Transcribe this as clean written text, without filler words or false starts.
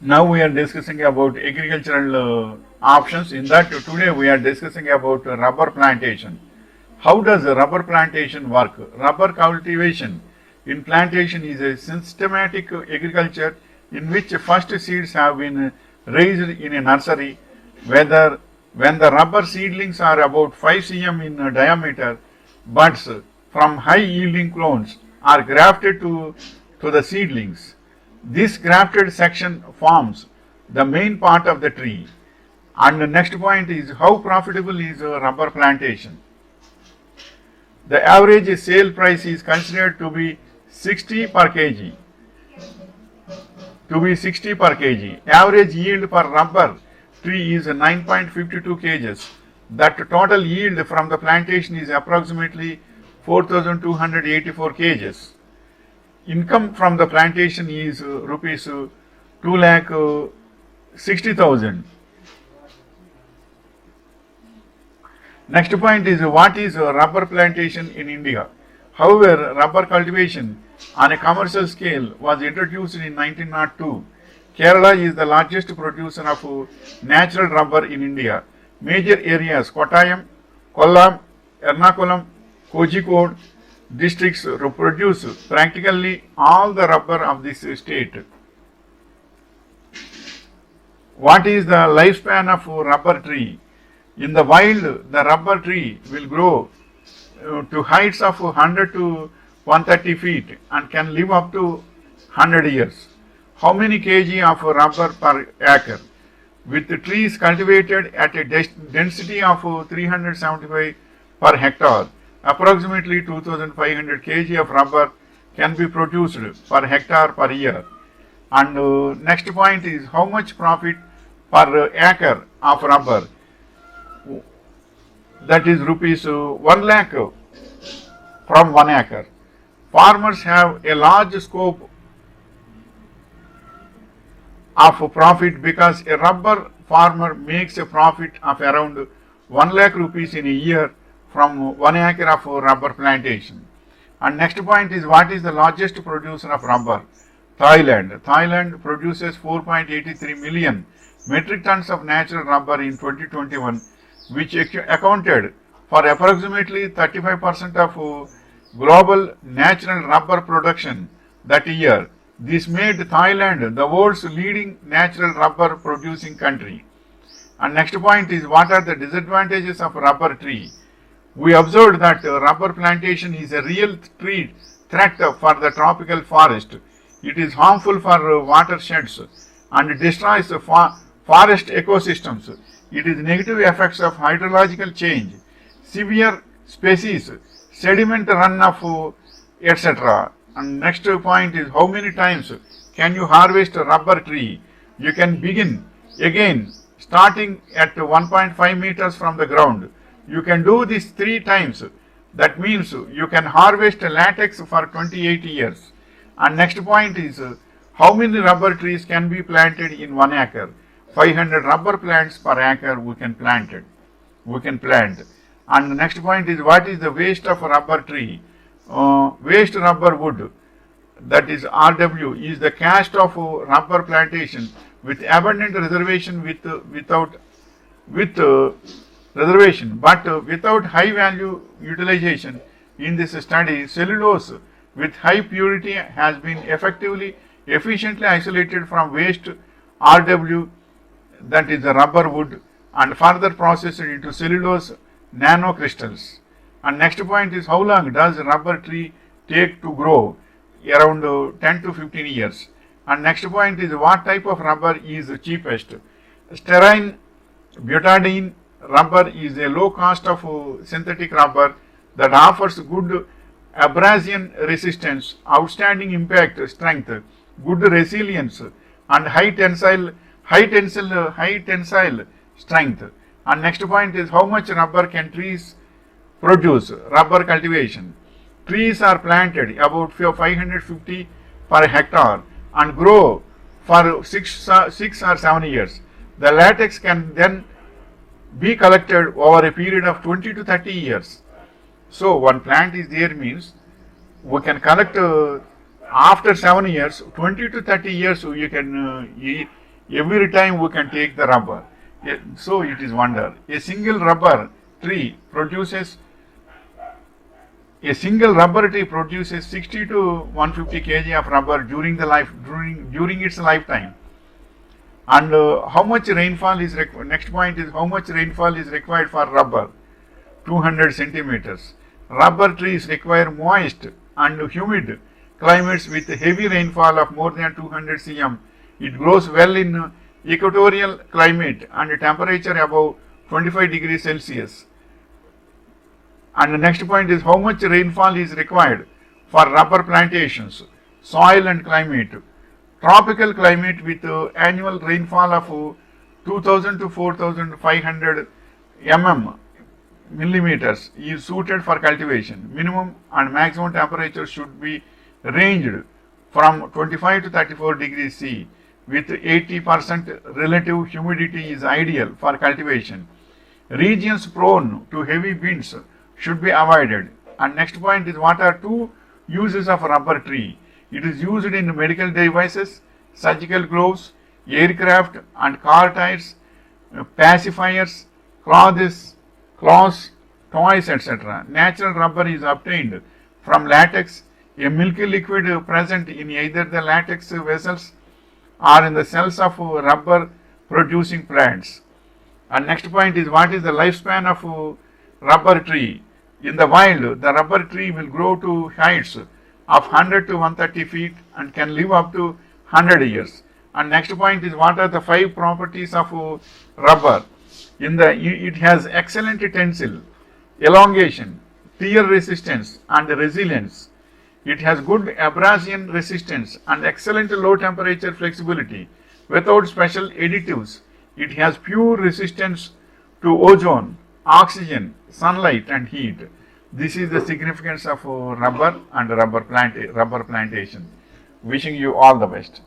Now we are discussing about agricultural options. In that today we are discussing about rubber plantation. How does rubber plantation work? Rubber cultivation in plantation is a systematic agriculture in which first seeds have been raised in a nursery. Whether when the rubber seedlings are about 5 cm in diameter, buds from high yielding clones are grafted to the seedlings. This grafted section forms the main part of the tree. And the next point is how profitable is a rubber plantation. The average sale price is considered to be 60 per kg. Average yield per rubber tree is 9.52 kgs. That total yield from the plantation is approximately 4,284 kgs. Income from the plantation is rupees 2,60,000. Next point is what is rubber plantation in India. However, rubber cultivation on a commercial scale was introduced in 1902. Kerala is the largest producer of natural rubber in India. Major areas Kottayam, Kollam, Ernakulam, Kozhikode districts produce practically all the rubber of this state. What is the lifespan of a rubber tree? In the wild, the rubber tree will grow to heights of 100 to 130 feet and can live up to 100 years. How many kg of rubber per acre? With the trees cultivated at a density of 375 per hectare, approximately 2,500 kg of rubber can be produced per hectare per year. And next point is how much profit per acre of rubber. That is rupees 1 lakh from 1 acre. Farmers have a large scope of profit because a rubber farmer makes a profit of around 1 lakh rupees in a year from 1 acre of rubber plantation. And next point is what is the largest producer of rubber? Thailand. Thailand produces 4.83 million metric tons of natural rubber in 2021, which accounted for approximately 35% of global natural rubber production that year. This made Thailand the world's leading natural rubber producing country. And next point is what are the disadvantages of rubber tree? We observed that rubber plantation is a real threat for the tropical forest. It is harmful for watersheds and destroys the forest ecosystems. It is negative effects of hydrological change, severe species, sediment runoff, etc. And next point is how many times can you harvest a rubber tree? You can begin again starting at 1.5 meters from the ground. You can do this 3 times. That means you can harvest latex for 28 years. And next point is how many rubber trees can be planted in 1 acre? 500 rubber plants per acre we can plant. And the next point is what is the waste of a rubber tree? Waste rubber wood, that is RW, is the cast of rubber plantation with abundant reservation without high value utilization. In this study, cellulose with high purity has been efficiently isolated from waste RW, that is the rubber wood, and further processed into cellulose nanocrystals. And next point is how long does a rubber tree take to grow? Around 10 to 15 years. And next point is what type of rubber is cheapest? Styrene butadiene rubber is a low cost of synthetic rubber that offers good abrasion resistance, outstanding impact strength, good resilience, and high tensile strength. And next point is how much rubber can trees produce? Rubber cultivation. Trees are planted about 550 per hectare and grow for 6 or 7 years. The latex can then be collected over a period of 20 to 30 years. So one plant is there means we can collect after 7 years, 20 to 30 years you can Every time we can take the rubber. So it is wonder. A single rubber tree produces 60 to 150 kg of rubber during its lifetime. And how much rainfall is required? Next point is how much rainfall is required for rubber? 200 centimeters. Rubber trees require moist and humid climates with heavy rainfall of more than 200 cm. It grows well in equatorial climate and temperature above 25 degrees Celsius. And the next point is how much rainfall is required for rubber plantations? Soil and climate. Tropical climate with annual rainfall of 2000 to 4500 millimeters is suited for cultivation. Minimum and maximum temperature should be ranged from 25 to 34 degrees C with 80% relative humidity is ideal for cultivation. Regions prone to heavy winds should be avoided. And next point is what are two uses of rubber tree? It is used in medical devices, surgical gloves, aircraft and car tires, pacifiers, clothes, toys, etc. Natural rubber is obtained from latex, a milky liquid present in either the latex vessels or in the cells of rubber producing plants. And next point is what is the lifespan of rubber tree? In the wild, the rubber tree will grow to heights of 100 to 130 feet and can live up to 100 years. And next point is what are the 5 properties of rubber? It has excellent tensile, elongation, tear resistance and resilience. It has good abrasion resistance and excellent low temperature flexibility without special additives. It has pure resistance to ozone, oxygen, sunlight and heat. This is the significance of rubber and rubber plantation. Wishing you all the best.